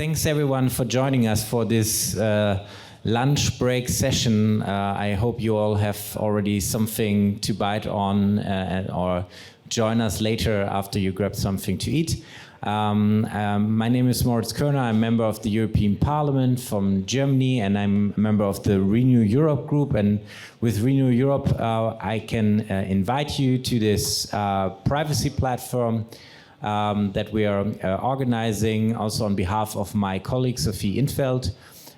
Thanks everyone for joining us for this lunch break session. I hope you all have already something to bite on or join us later after you grab something to eat. My name is Moritz Körner. I'm a member of the European Parliament from Germany, and I'm a member of the Renew Europe group. And with Renew Europe, I can invite you to this privacy platform that we are organizing, also on behalf of my colleague Sophie Infeld.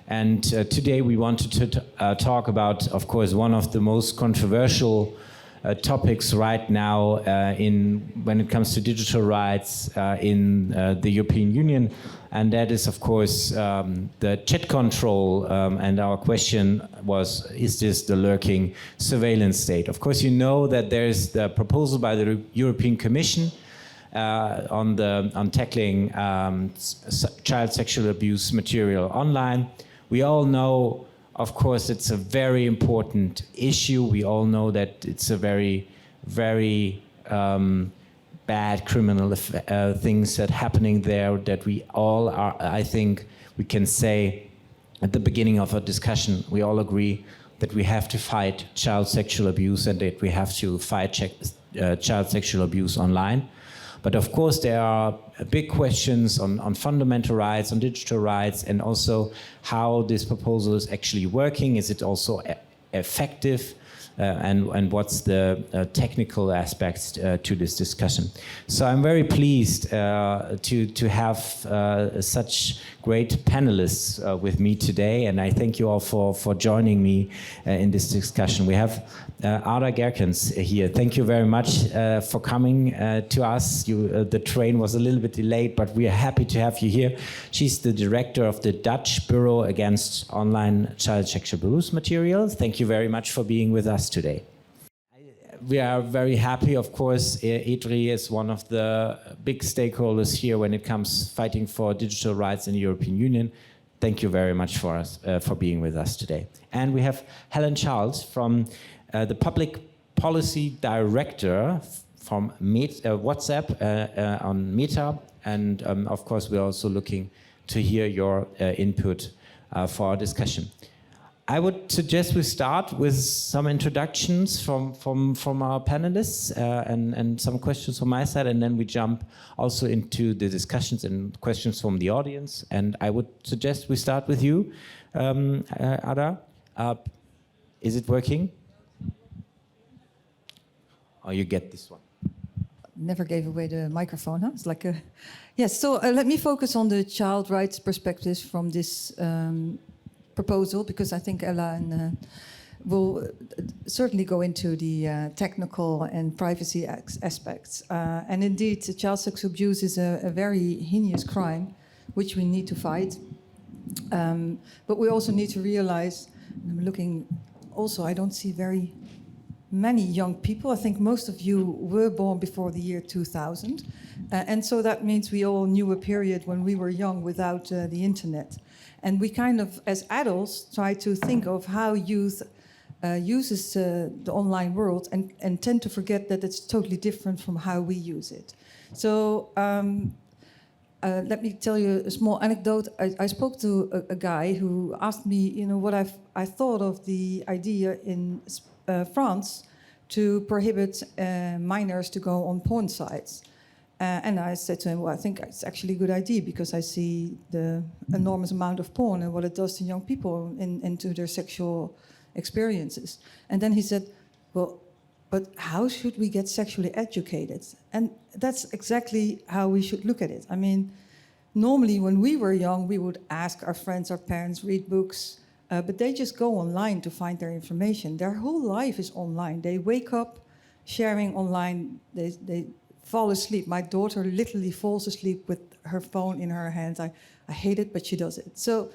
And today we wanted to talk about, of course, one of the most controversial topics right now when it comes to digital rights in the European Union, and that is, of course, the chat control. And our question was, is this the lurking surveillance state? Of course, you know that there's the proposal by the European Commission on tackling child sexual abuse material online. We all know, of course, it's a very important issue. We all know that it's a very, very bad criminal things that happening there, that we all are, I think we can say at the beginning of our discussion, we all agree that we have to fight child sexual abuse and that we have to fight child sexual abuse online. But of course, there are big questions on fundamental rights, on digital rights, and also how this proposal is actually working. Is it also effective? And what's the technical aspects to this discussion? So I'm very pleased to have such great panelists with me today, and I thank you all for joining me in this discussion. We have Arda Gerkens here. Thank you very much for coming to us. The train was a little bit delayed, but we are happy to have you here. She's the director of the Dutch Bureau Against Online Child Sexual Abuse Materials. Thank you very much for being with us today. We are very happy, of course. EDRi is one of the big stakeholders here when it comes fighting for digital rights in the European Union. Thank you very much for being with us today. And we have Helen Charles from the Public Policy Director from WhatsApp on Meta. And of course, we're also looking to hear your input for our discussion. I would suggest we start with some introductions from our panelists and some questions from my side, and then we jump also into the discussions and questions from the audience. And I would suggest we start with you, Arda. Is it working? Oh, you get this one. Never gave away the microphone, huh? It's like a... Yes, so let me focus on the child rights perspectives from this proposal, because I think Ella will certainly go into the technical and privacy aspects. And indeed, child sexual abuse is a very heinous crime, which we need to fight. But we also need to realize, I'm looking also, I don't see very many young people. I think most of you were born before the year 2000. And so that means we all knew a period when we were young without the internet. And we kind of, as adults, try to think of how youth uses the online world and tend to forget that it's totally different from how we use it. So let me tell you a small anecdote. I spoke to a guy who asked me, what I thought of the idea in France to prohibit minors to go on porn sites. And I said to him, well, I think it's actually a good idea because I see the enormous amount of porn and what it does to young people into their sexual experiences. And then he said, well, but how should we get sexually educated? And that's exactly how we should look at it. I mean, normally when we were young, we would ask our friends, our parents, read books, but they just go online to find their information. Their whole life is online. They wake up sharing online, they fall asleep. My daughter literally falls asleep with her phone in her hands. I hate it, but she does it. So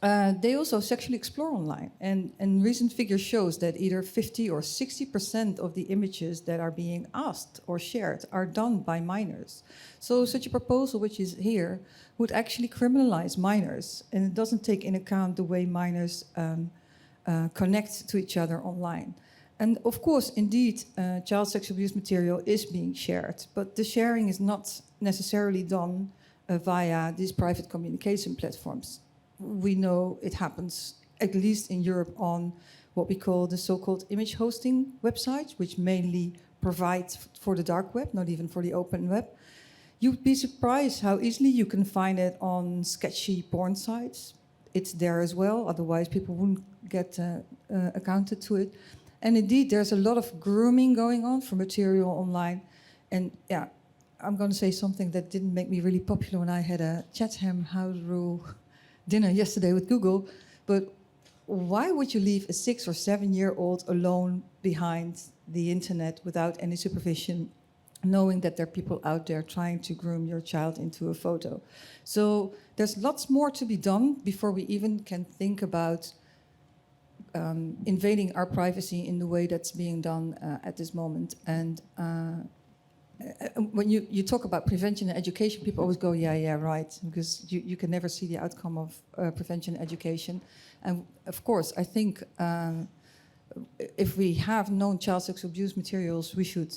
they also sexually explore online. And recent figures shows that either 50 or 60% of the images that are being asked or shared are done by minors. So such a proposal, which is here, would actually criminalize minors. And it doesn't take into account the way minors connect to each other online. And of course, indeed, child sexual abuse material is being shared, but the sharing is not necessarily done via these private communication platforms. We know it happens, at least in Europe, on what we call the so-called image hosting websites, which mainly provide for the dark web, not even for the open web. You'd be surprised how easily you can find it on sketchy porn sites. It's there as well, otherwise people wouldn't get accounted to it. And indeed, there's a lot of grooming going on for material online. And yeah, I'm going to say something that didn't make me really popular when I had a Chatham House Rule dinner yesterday with Google. But why would you leave a 6 or 7 year old alone behind the internet without any supervision, knowing that there are people out there trying to groom your child into a photo? So there's lots more to be done before we even can think about invading our privacy in the way that's being done at this moment. And when you talk about prevention and education, people always go, yeah, right, because you can never see the outcome of prevention and education. And of course, I think if we have known child sexual abuse materials, we should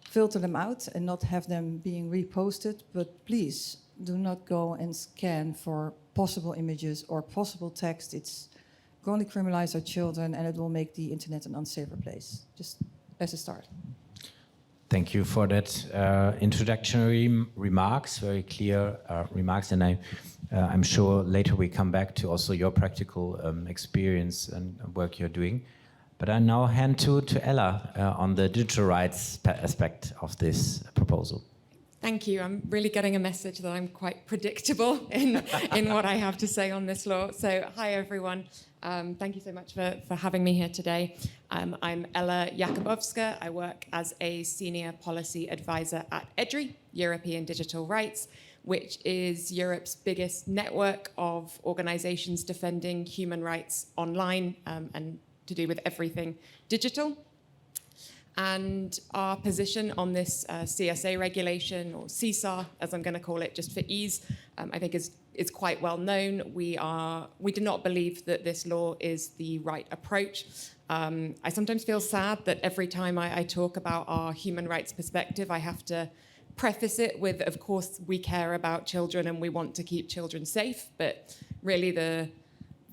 filter them out and not have them being reposted. But please do not go and scan for possible images or possible text. It's going to criminalize our children, and it will make the internet an unsafer place, just as a start. Thank you for that introductory remarks, very clear remarks, and I'm sure later we come back to also your practical experience and work you're doing. But I now hand to Ella on the digital rights aspect of this proposal. Thank you. I'm really getting a message that I'm quite predictable in what I have to say on this law. So hi, everyone. Thank you so much for having me here today. I'm Ella Jakubowska. I work as a senior policy advisor at EDRi, European Digital Rights, which is Europe's biggest network of organizations defending human rights online and to do with everything digital. And our position on this CSA regulation, or CSAR, as I'm going to call it, just for ease, I think is quite well known. We do not believe that this law is the right approach. I sometimes feel sad that every time I talk about our human rights perspective, I have to preface it with, of course, we care about children and we want to keep children safe, but really the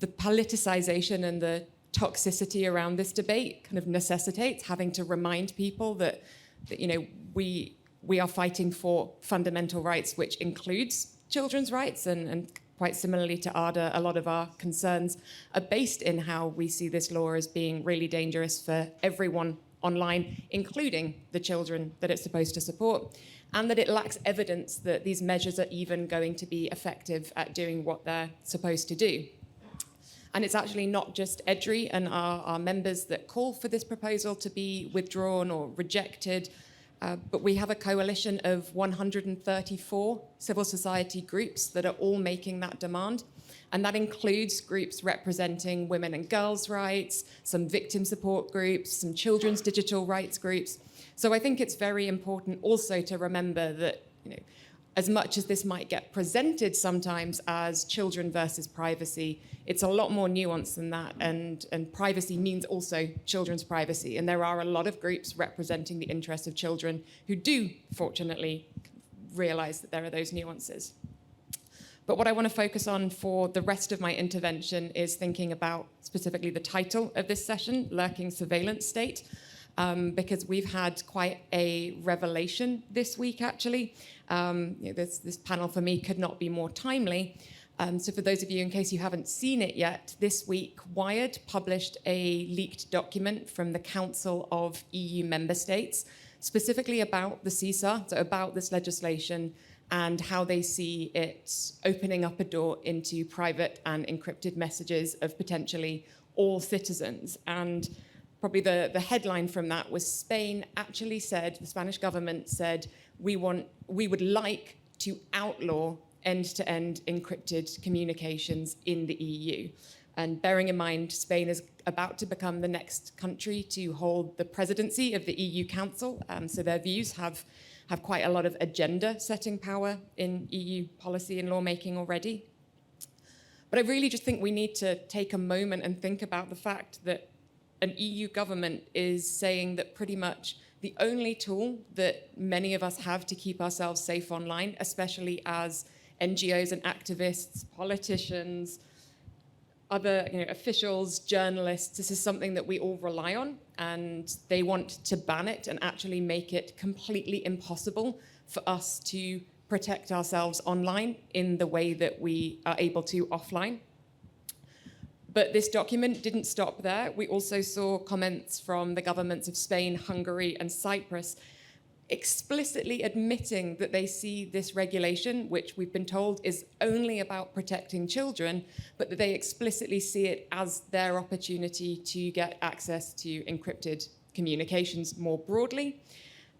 politicization and the toxicity around this debate kind of necessitates having to remind people that you know, we are fighting for fundamental rights, which includes children's rights, and quite similarly to Arda, a lot of our concerns are based in how we see this law as being really dangerous for everyone online, including the children that it's supposed to support, and that it lacks evidence that these measures are even going to be effective at doing what they're supposed to do. And it's actually not just EDRi and our members that call for this proposal to be withdrawn or rejected, but we have a coalition of 134 civil society groups that are all making that demand. And that includes groups representing women and girls' rights, some victim support groups, some children's digital rights groups. So I think it's very important also to remember that, you know, as much as this might get presented sometimes as children versus privacy, it's a lot more nuanced than that. And privacy means also children's privacy. And there are a lot of groups representing the interests of children who do, fortunately, realize that there are those nuances. But what I want to focus on for the rest of my intervention is thinking about specifically the title of this session, Lurking Surveillance State. Because we've had quite a revelation this week, actually. This panel for me could not be more timely. So for those of you, in case you haven't seen it yet, this week Wired published a leaked document from the Council of EU member states, specifically about the CSAR, so about this legislation, and how they see it opening up a door into private and encrypted messages of potentially all citizens. And probably the headline from that was Spain actually said, the Spanish government said, we would like to outlaw end-to-end encrypted communications in the EU. And bearing in mind, Spain is about to become the next country to hold the presidency of the EU Council. So their views have quite a lot of agenda-setting power in EU policy and lawmaking already. But I really just think we need to take a moment and think about the fact that an EU government is saying that pretty much the only tool that many of us have to keep ourselves safe online, especially as NGOs and activists, politicians, other officials, journalists. This is something that we all rely on, and they want to ban it and actually make it completely impossible for us to protect ourselves online in the way that we are able to offline. But this document didn't stop there. We also saw comments from the governments of Spain, Hungary, and Cyprus explicitly admitting that they see this regulation, which we've been told is only about protecting children, but that they explicitly see it as their opportunity to get access to encrypted communications more broadly.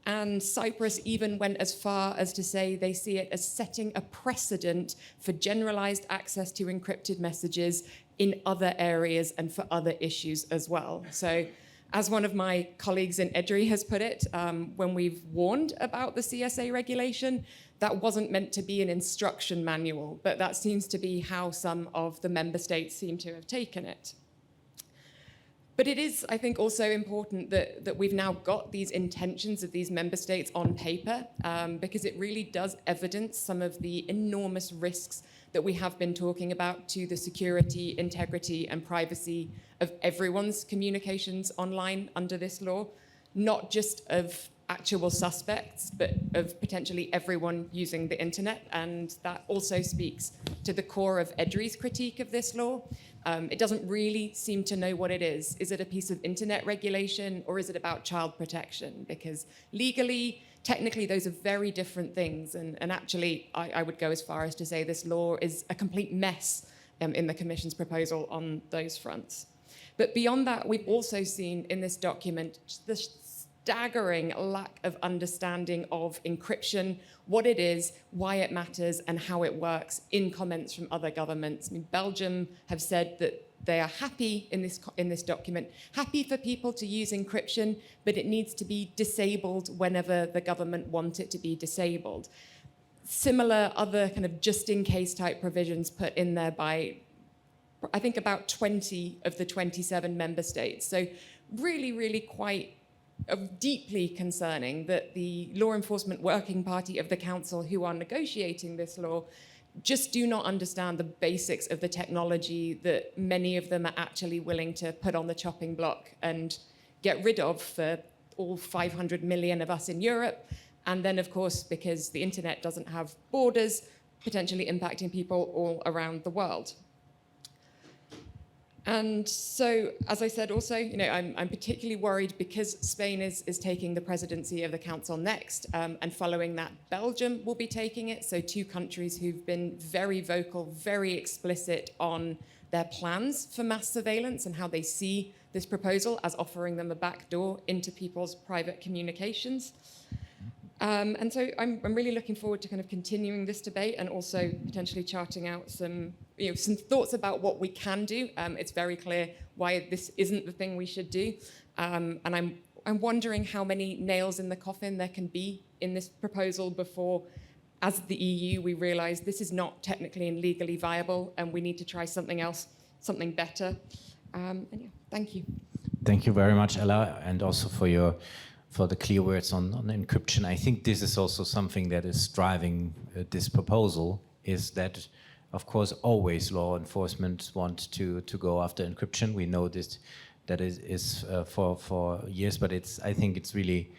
And Cyprus even went as far as to say they see it as setting a precedent for generalized access to encrypted messages in other areas and for other issues as well. So, as one of my colleagues in EDRi has put it, when we've warned about the CSA regulation, that wasn't meant to be an instruction manual, but that seems to be how some of the member states seem to have taken it. But it is, I think, also important that we've now got these intentions of these member states on paper, because it really does evidence some of the enormous risks that we have been talking about to the security, integrity, and privacy of everyone's communications online under this law, not just of actual suspects, but of potentially everyone using the internet. And that also speaks to the core of EDRi's critique of this law. It doesn't really seem to know what it is. Is it a piece of internet regulation, or is it about child protection? Because legally, technically, those are very different things. And actually, I would go as far as to say this law is a complete mess in the Commission's proposal on those fronts. But beyond that, we've also seen in this document the staggering lack of understanding of encryption, what it is, why it matters, and how it works in comments from other governments. I mean, Belgium have said that they are happy in this document, happy for people to use encryption, but it needs to be disabled whenever the government want it to be disabled. Similar other kind of just-in-case type provisions put in there by, I think, about 20 of the 27 member states. So really, really quite deeply concerning that the Law Enforcement Working Party of the Council, who are negotiating this law, just do not understand the basics of the technology that many of them are actually willing to put on the chopping block and get rid of for all 500 million of us in Europe. And then, of course, because the internet doesn't have borders, potentially impacting people all around the world. And so, as I said, also, I'm particularly worried because Spain is taking the presidency of the Council next, and following that, Belgium will be taking it. So 2 countries who've been very vocal, very explicit on their plans for mass surveillance and how they see this proposal as offering them a backdoor into people's private communications. And so I'm really looking forward to kind of continuing this debate and also potentially charting out some thoughts about what we can do. It's very clear why this isn't the thing we should do. And I'm wondering how many nails in the coffin there can be in this proposal before, as the EU, we realize this is not technically and legally viable and we need to try something else, something better. And yeah, thank you. Thank you very much, Ella, and also for the clear words on encryption. I think this is also something that is driving this proposal, is that, of course, always law enforcement want to go after encryption. We know this, that is for years, but I think it's really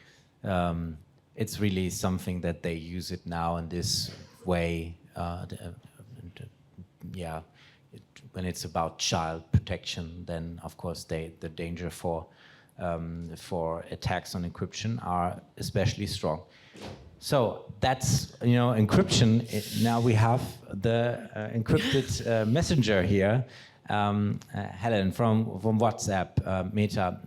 something that they use it now in this way. When it's about child protection, then of course the danger for attacks on encryption are especially strong. So that's, encryption. Now we have the encrypted messenger here. Helen from WhatsApp, Meta,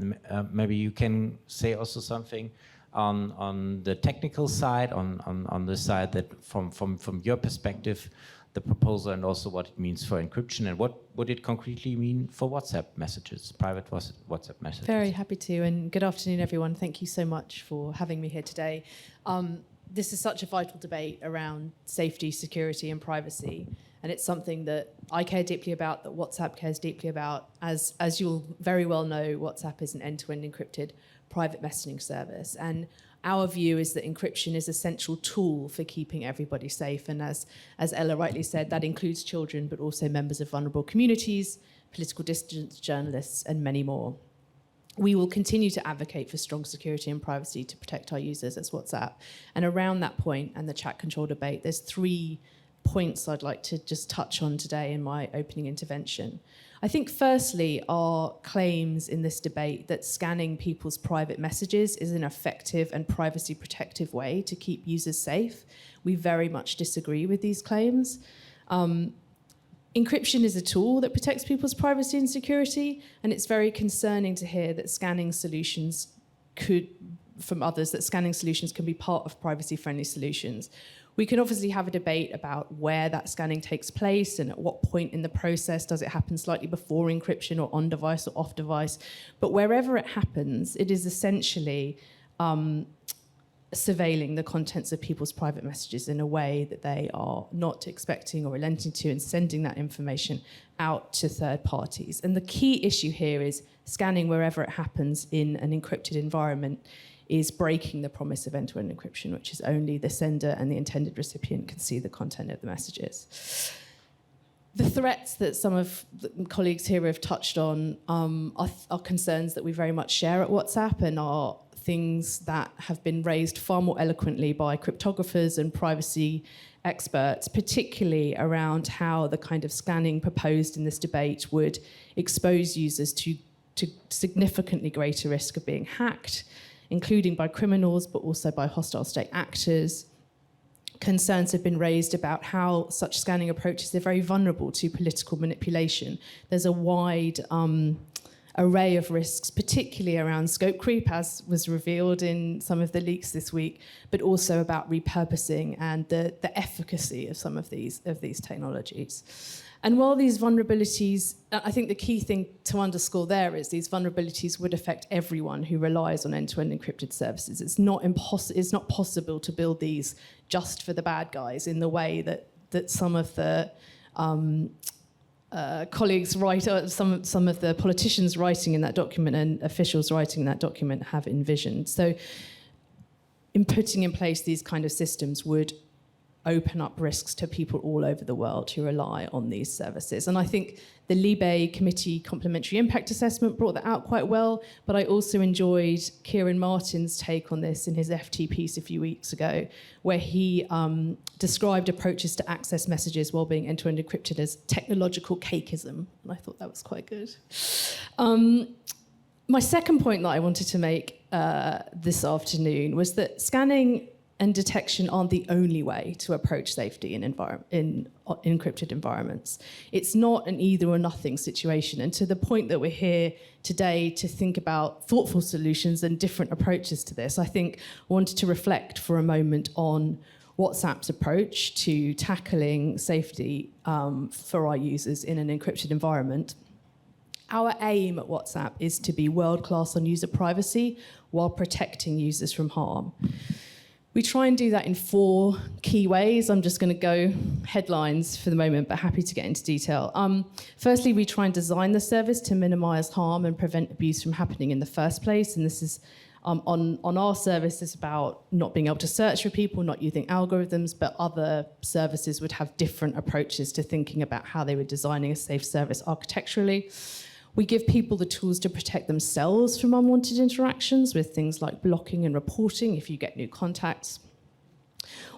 maybe you can say also something on the technical side, on the side that from your perspective, the proposal, and also what it means for encryption, and what would it concretely mean for WhatsApp messages, private WhatsApp messages. Very happy to, and good afternoon, everyone. Thank you so much for having me here today. This is such a vital debate around safety, security, and privacy, and it's something that I care deeply about, that WhatsApp cares deeply about. As you'll very well know, WhatsApp is an end-to-end encrypted private messaging service, and Our view is that encryption is a central tool for keeping everybody safe. And as Ella rightly said, that includes children, but also members of vulnerable communities, political dissidents, journalists, and many more. We will continue to advocate for strong security and privacy to protect our users as WhatsApp. And around that point and the chat control debate, there's 3 points I'd like to just touch on today in my opening intervention. I think firstly, our claims in this debate that scanning people's private messages is an effective and privacy protective way to keep users safe. We very much disagree with these claims. Encryption is a tool that protects people's privacy and security, and it's very concerning to hear that scanning solutions from others, that scanning solutions can be part of privacy-friendly solutions. We can obviously have a debate about where that scanning takes place and at what point in the process. Does it happen slightly before encryption or on device or off device? But wherever it happens, it is essentially surveilling the contents of people's private messages in a way that they are not expecting or relenting to, and sending that information out to third parties. And the key issue here is scanning wherever it happens in an encrypted environment is breaking the promise of end-to-end encryption, which is only the sender and the intended recipient can see the content of the messages. The threats that some of the colleagues here have touched on are concerns that we very much share at WhatsApp, and are things that have been raised far more eloquently by cryptographers and privacy experts, particularly around how the kind of scanning proposed in this debate would expose users to significantly greater risk of being hacked, including by criminals, but also by hostile state actors. Concerns have been raised about how such scanning approaches are very vulnerable to political manipulation. There's a wide array of risks, particularly around scope creep, as was revealed in some of the leaks this week, but also about repurposing and the efficacy of some of these technologies. And while these vulnerabilities, I think the key thing to underscore there is these vulnerabilities would affect everyone who relies on end-to-end encrypted services. It's not possible to build these just for the bad guys in the way that some of the colleagues write, some of the politicians writing in that document and officials writing in that document have envisioned. So in putting in place these kind of systems would open up risks to people all over the world who rely on these services. And I think the Libe Committee Complementary Impact Assessment brought that out quite well, but I also enjoyed Kieran Martin's take on this in his FT piece a few weeks ago, where he described approaches to access messages while being end-to-end encrypted as technological cakeism, and I thought that was quite good. My second point that I wanted to make this afternoon was that scanning and detection aren't the only way to approach safety in encrypted environments. It's not an either or nothing situation. And to the point that we're here today to think about thoughtful solutions and different approaches to this, I think I wanted to reflect for a moment on WhatsApp's approach to tackling safety for our users in an encrypted environment. Our aim at WhatsApp is to be world-class on user privacy while protecting users from harm. We try and do that in 4 key ways. I'm just going to go headlines for the moment, but happy to get into detail. Firstly, we try and design the service to minimize harm and prevent abuse from happening in the first place. And this is on our service, it's about not being able to search for people, not using algorithms, but other services would have different approaches to thinking about how they were designing a safe service architecturally. We give people the tools to protect themselves from unwanted interactions with things like blocking and reporting if you get new contacts.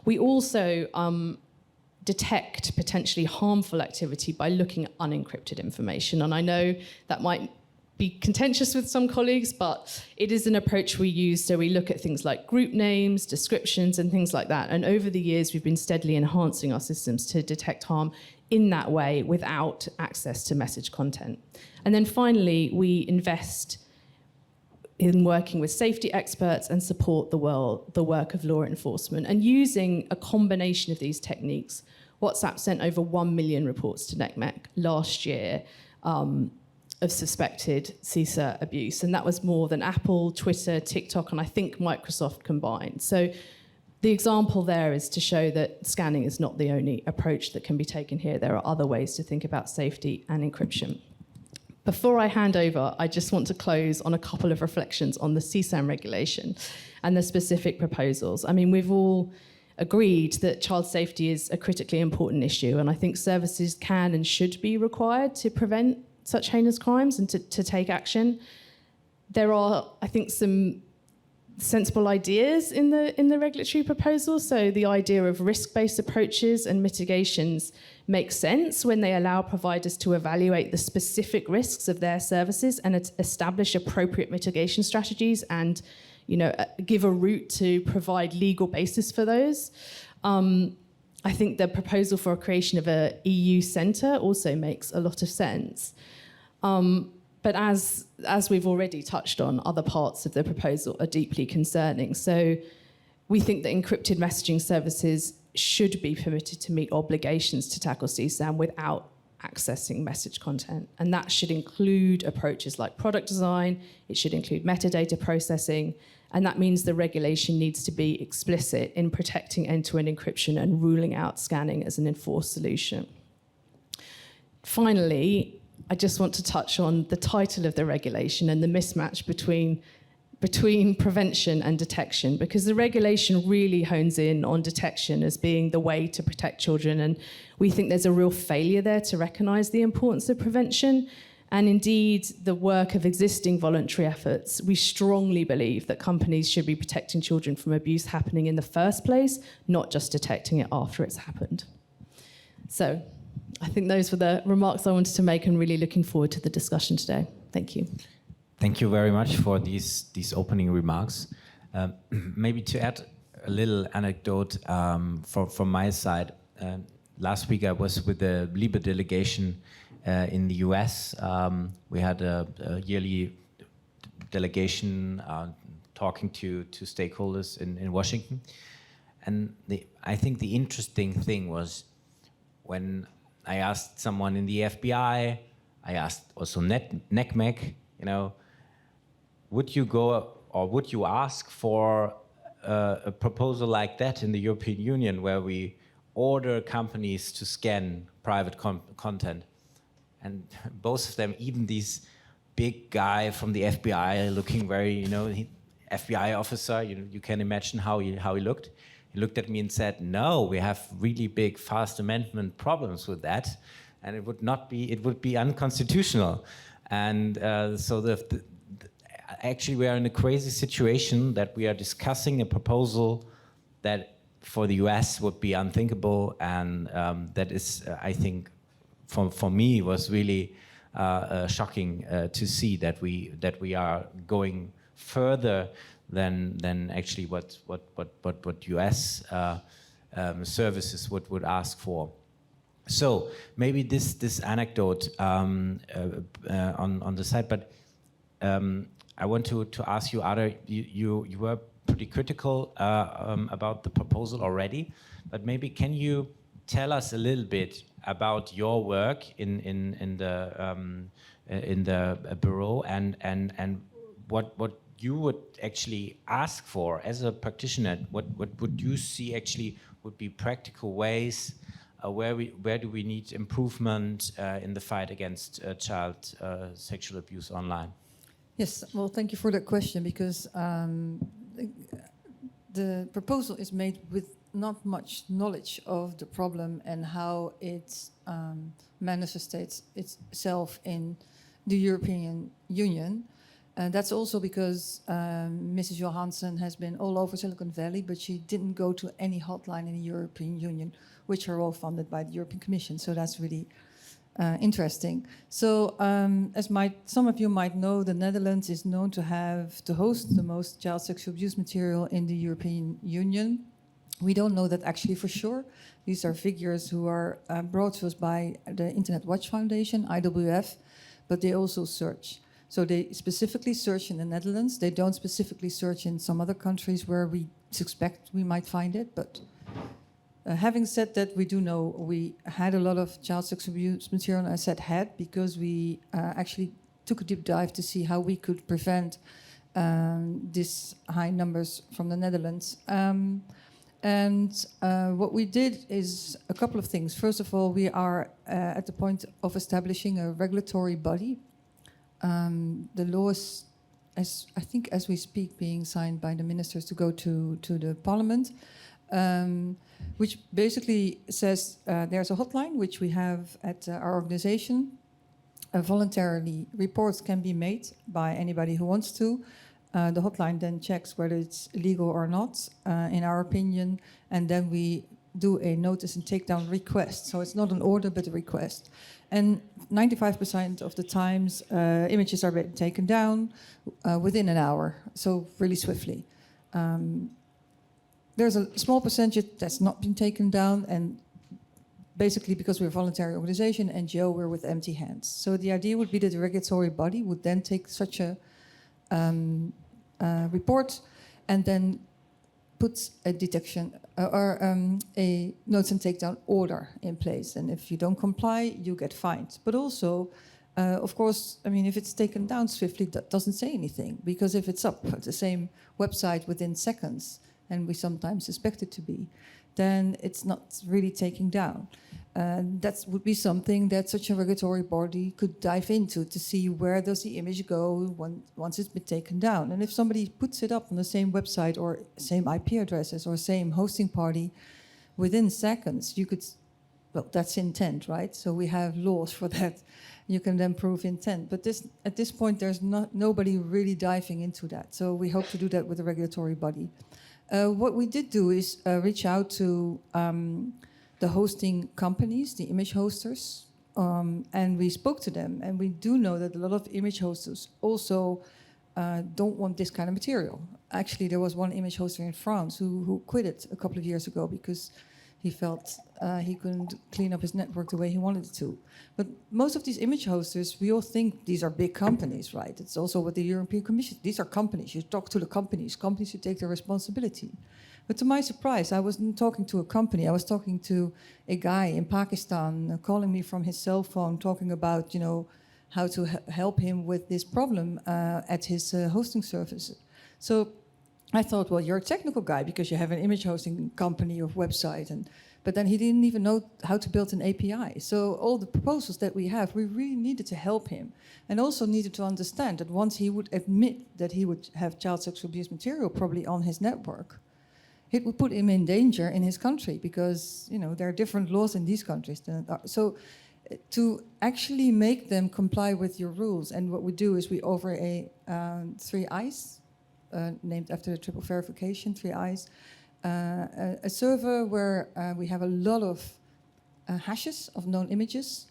We also detect potentially harmful activity by looking at unencrypted information. And I know that might be contentious with some colleagues, but it is an approach we use. So we look at things like group names, descriptions, and things like that. And over the years, we've been steadily enhancing our systems to detect harm in that way without access to message content. And then finally, we invest in working with safety experts and support the work of law enforcement. And using a combination of these techniques, WhatsApp sent over 1 million reports to NECMEC last year of suspected CISA abuse. And that was more than Apple, Twitter, TikTok, and I think Microsoft combined. So the example there is to show that scanning is not the only approach that can be taken here. There are other ways to think about safety and encryption. Before I hand over, I just want to close on a couple of reflections on the CSAM regulation. and the specific proposals. I mean, we've all agreed that child safety is a critically important issue, and I think services can and should be required to prevent such heinous crimes and to take action. There are, I think, some sensible ideas in the regulatory proposal. So the idea of risk-based approaches and mitigations makes sense when they allow providers to evaluate the specific risks of their services and establish appropriate mitigation strategies and, you know, give a route to provide legal basis for those. I think the proposal for a creation of a EU centre also makes a lot of sense. But as we've already touched on, other parts of the proposal are deeply concerning. So we think that encrypted messaging services should be permitted to meet obligations to tackle CSAM without accessing message content. And that should include approaches like product design, it should include metadata processing, and that means the regulation needs to be explicit in protecting end-to-end encryption and ruling out scanning as an enforced solution. Finally, I just want to touch on the title of the regulation and the mismatch between prevention and detection, because the regulation really hones in on detection as being the way to protect children, and we think there's a real failure there to recognise the importance of prevention. And indeed, the work of existing voluntary efforts, we strongly believe that companies should be protecting children from abuse happening in the first place, not just detecting it after it's happened. So I think those were the remarks I wanted to make, and really looking forward to the discussion today. Thank you. Thank you very much for these opening remarks. Maybe to add a little anecdote from my side. Last week I was with the LIBE delegation in the US. We had a yearly delegation talking to stakeholders in Washington. And I think the interesting thing was when I asked someone in the FBI, I asked also NECMEC, you know, would you go or would you ask for a proposal like that in the European Union where we order companies to scan private content? And both of them, even this big guy from the FBI looking very, you know, FBI officer, you can imagine how he looked. He looked at me and said, no, we have really big First Amendment problems with that, and it would be unconstitutional. And so actually we are in a crazy situation that we are discussing a proposal that for the US would be unthinkable, and that is, I think, for me was really shocking to see that we are going further than actually what US services would ask for. So maybe this anecdote on the side, but I want to ask you, Arda, you were pretty critical about the proposal already, but maybe can you tell us a little bit about your work in the bureau and what you would actually ask for as a practitioner? What would you see actually would be practical ways where do we need improvement in the fight against child sexual abuse online? Yes, well, thank you for that question, because the proposal is made with not much knowledge of the problem and how it manifests itself in the European Union. And that's also because Mrs. Johansson has been all over Silicon Valley, but she didn't go to any hotline in the European Union, which are all funded by the European Commission. So that's really interesting. So as some of you might know, the Netherlands is known to host the most child sexual abuse material in the European Union. We don't know that actually for sure. These are figures who are brought to us by the Internet Watch Foundation, IWF, but they also search. So they specifically search in the Netherlands. They don't specifically search in some other countries where we suspect we might find it. But having said that, we do know we had a lot of child sexual abuse material. And I said had because we actually took a deep dive to see how we could prevent these high numbers from the Netherlands. And what we did is a couple of things. First of all, we are at the point of establishing a regulatory body. The law is I think as we speak, being signed by the ministers to go to the parliament, which basically says there's a hotline which we have at our organization. Voluntarily, reports can be made by anybody who wants to. The hotline then checks whether it's legal or not, in our opinion, and then we do a notice and takedown request. So it's not an order, but a request. And 95% of the times, images are taken down within an hour, so really swiftly. There's a small percentage that's not been taken down, and basically because we're a voluntary organization, NGO, we're with empty hands. So the idea would be that the regulatory body would then take such a report and then put a detection or a notice and takedown order in place. And if you don't comply, you get fined. But also, of course, I mean, if it's taken down swiftly, that doesn't say anything. Because if it's up at the same website within seconds, and we sometimes suspect it to be, then it's not really taken down. That would be something that such a regulatory body could dive into to see where does the image go once it's been taken down. And if somebody puts it up on the same website or same IP addresses or same hosting party within seconds, you could, well, that's intent, right? So we have laws for that. You can then prove intent. But at this point, there's nobody really diving into that. So we hope to do that with the regulatory body. What we did do is reach out to the hosting companies, the image hosters, and we spoke to them. And we do know that a lot of image hosters also don't want this kind of material. Actually, there was one image hoster in France who quit it a couple of years ago because he felt he couldn't clean up his network the way he wanted it to. But most of these image hosters, we all think these are big companies, right? It's also what the European Commission, these are companies. You talk to the companies. Companies should take their responsibility. But to my surprise, I wasn't talking to a company. I was talking to a guy in Pakistan calling me from his cell phone, talking about, you know, how to help him with this problem at his hosting service. So I thought, well, you're a technical guy because you have an image hosting company or website. But then he didn't even know how to build an API. So all the proposals that we have, we really needed to help him. And also needed to understand that once he would admit that he would have child sexual abuse material probably on his network, it would put him in danger in his country because, you know, there are different laws in these countries. So to actually make them comply with your rules, and what we do is we offer a 3 eyes, named after the triple verification, 3 eyes, a server where we have a lot of hashes of known images,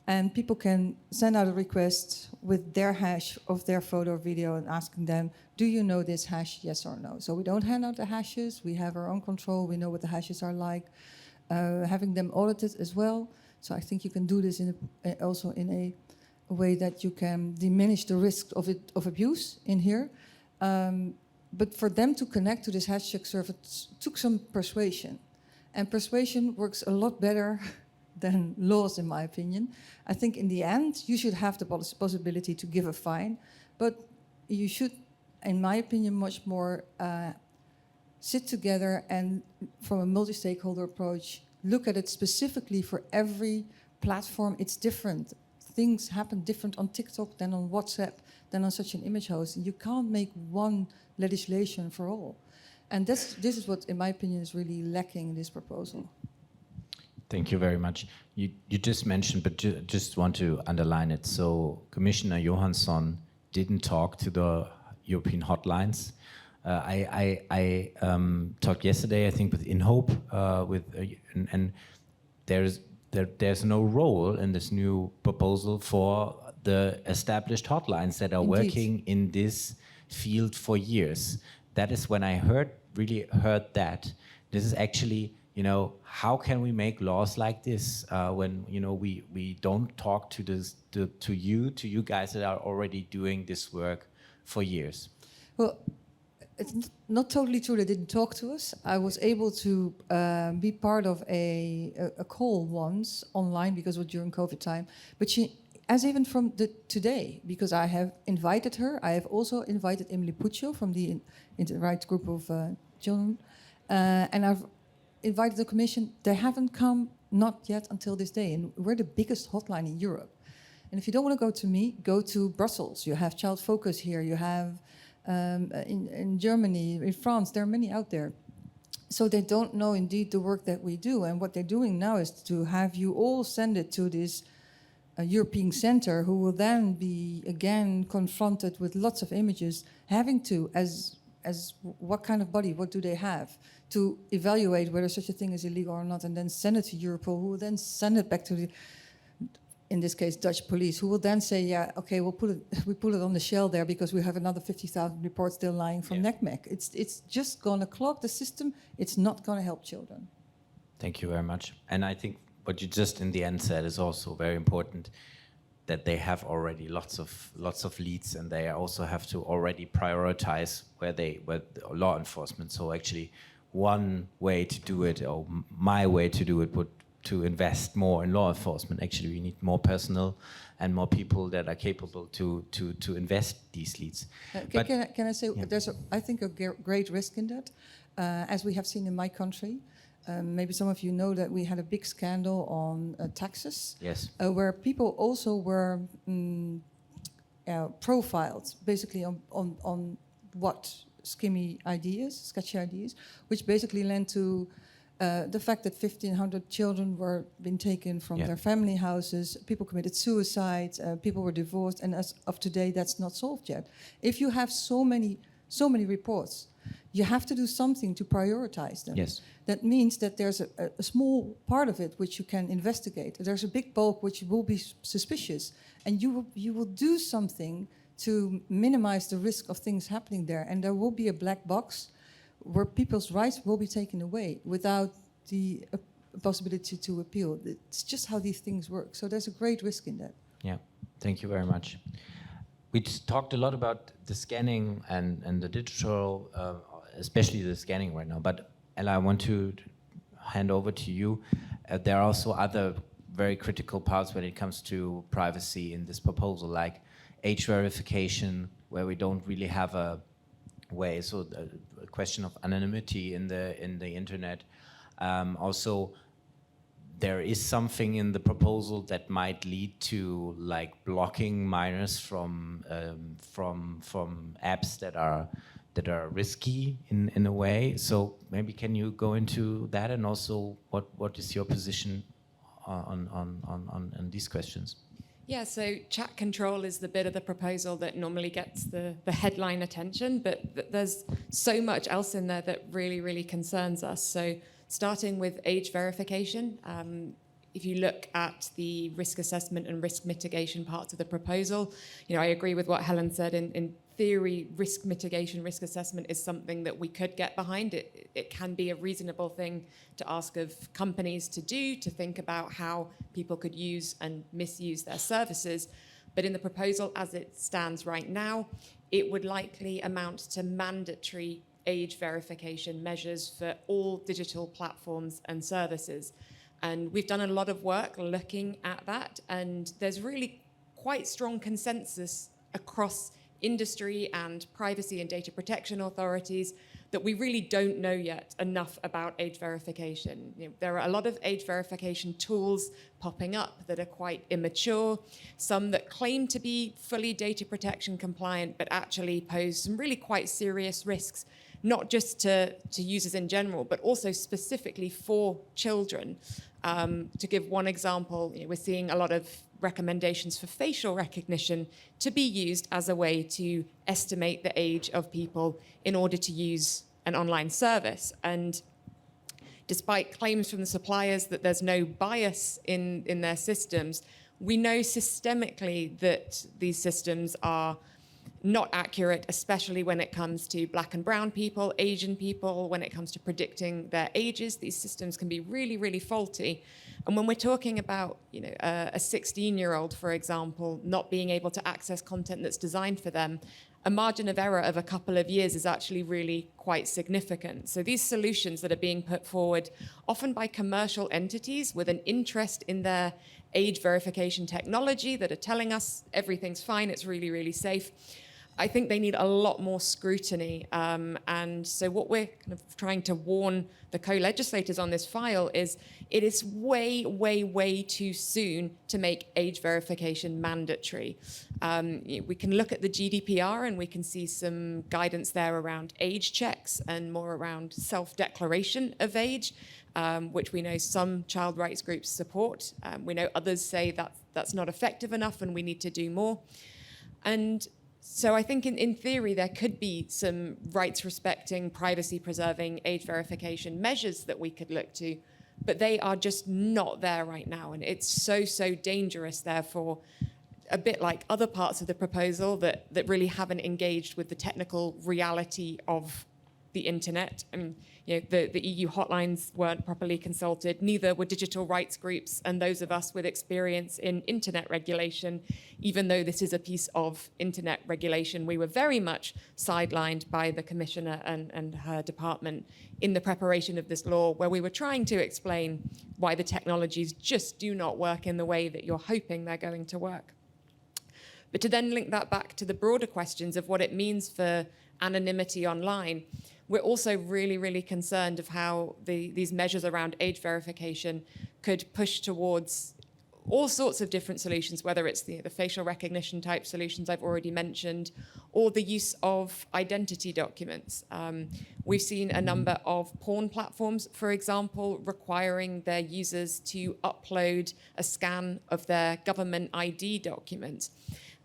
and people can send out a request with their hash of their photo or video and asking them, do you know this hash, yes or no? So we don't hand out the hashes, we have our own control, we know what the hashes are like, having them audited as well. So I think you can do this also in a way that you can diminish the risk of abuse in here. But for them to connect to this hashtag server took some persuasion. And persuasion works a lot better than laws, in my opinion. I think in the end, you should have the possibility to give a fine, but you should, in my opinion, much more sit together and, from a multi-stakeholder approach, look at it specifically for every platform. It's different. Things happen different on TikTok than on WhatsApp, than on such an image host. You can't make one legislation for all. And this is what, in my opinion, is really lacking in this proposal. Thank you very much. You just mentioned, but just want to underline it. So Commissioner Johansson didn't talk to the European hotlines. I talked yesterday, I think, with InHope, and there's no role in this new proposal for the established hotlines that are working in this field for years. That is when I really heard that. This is actually, you know, how can we make laws like this when, you know, we don't talk to you guys that are already doing this work for years? Well, it's not totally true they didn't talk to us. I was able to be part of a call once online because it was during COVID time. But as even from today, because I have invited her, I have also invited Emily Puccio from the EDRi group of children, and I've invited the Commission. They haven't come, not yet until this day, and we're the biggest hotline in Europe. And if you don't want to go to me, go to Brussels. You have Child Focus here. You have In Germany, in France, there are many out there. So they don't know indeed the work that we do. And what they're doing now is to have you all send it to this European center, who will then be again confronted with lots of images, having to, as what kind of body, what do they have, to evaluate whether such a thing is illegal or not, and then send it to Europol, who will then send it back to the, in this case, Dutch police, who will then say, yeah, okay, we put it on the shelf there because we have another 50,000 reports still lying from NECMEC. It's just going to clog the system. It's not going to help children. Thank you very much. And I think what you just in the end said is also very important, that they have already lots of leads, and they also have to already prioritize where law enforcement. So actually, one way to do it, or my way to do it, would to invest more in law enforcement. Actually, we need more personnel and more people that are capable to invest these leads. Can I say, there's I think a great risk in that, as we have seen in my country. Maybe some of you know that we had a big scandal on taxes, yes, where people also were profiled, basically on what sketchy ideas, which basically led to the fact that 1,500 children were been taken from their family houses, people committed suicide, people were divorced, and as of today, that's not solved yet. If you have so many reports, you have to do something to prioritize them. Yes. That means that there's a small part of it which you can investigate. There's a big bulk which will be suspicious, and you will do something to minimize the risk of things happening there. And there will be a black box where people's rights will be taken away without the possibility to appeal. It's just how these things work. So there's a great risk in that. Yeah, thank you very much. We talked a lot about the scanning and the digital, especially the scanning right now. But Ella, I want to hand over to you. There are also other very critical parts when it comes to privacy in this proposal, like age verification, where we don't really have a way. So a question of anonymity in the internet. Also, there is something in the proposal that might lead to like blocking minors from apps that are risky in a way. So maybe can you go into that, and also what is your position on these questions? Yeah, so chat control is the bit of the proposal that normally gets the headline attention, but there's so much else in there that really, really concerns us. So starting with age verification, if you look at the risk assessment and risk mitigation parts of the proposal, I agree with what Helen said. In theory, risk mitigation, risk assessment is something that we could get behind. It can be a reasonable thing to ask of companies to do, to think about how people could use and misuse their services. But in the proposal as it stands right now, it would likely amount to mandatory age verification measures for all digital platforms and services. And we've done a lot of work looking at that, and there's really quite strong consensus across industry and privacy and data protection authorities that we really don't know yet enough about age verification. There are a lot of age verification tools popping up that are quite immature, some that claim to be fully data protection compliant, but actually pose some really quite serious risks, not just to users in general, but also specifically for children. To give one example, we're seeing a lot of recommendations for facial recognition to be used as a way to estimate the age of people in order to use an online service. And despite claims from the suppliers that there's no bias in their systems, we know systemically that these systems are not accurate, especially when it comes to Black and brown people, Asian people, when it comes to predicting their ages. These systems can be really, really faulty. And when we're talking about a 16-year-old, for example, not being able to access content that's designed for them, a margin of error of a couple of years is actually really quite significant. So these solutions that are being put forward, often by commercial entities with an interest in their age verification technology that are telling us everything's fine, it's really, really safe, I think they need a lot more scrutiny. And so what we're kind of trying to warn the co-legislators on this file is it is way, way, way too soon to make age verification mandatory. We can look at the GDPR and we can see some guidance there around age checks and more around self-declaration of age, which we know some child rights groups support. We know others say that that's not effective enough and we need to do more. And so I think in theory, there could be some rights-respecting, privacy-preserving age verification measures that we could look to, but they are just not there right now. And it's so, so dangerous, therefore, a bit like other parts of the proposal that really haven't engaged with the technical reality of the internet. I mean, the EU hotlines weren't properly consulted, neither were digital rights groups and those of us with experience in internet regulation. Even though this is a piece of internet regulation, we were very much sidelined by the Commissioner and her department in the preparation of this law, where we were trying to explain why the technologies just do not work in the way that you're hoping they're going to work. But to then link that back to the broader questions of what it means for anonymity online, we're also really, really concerned of how these measures around age verification could push towards all sorts of different solutions, whether it's the facial recognition type solutions I've already mentioned, or the use of identity documents. We've seen a number of porn platforms, for example, requiring their users to upload a scan of their government ID document.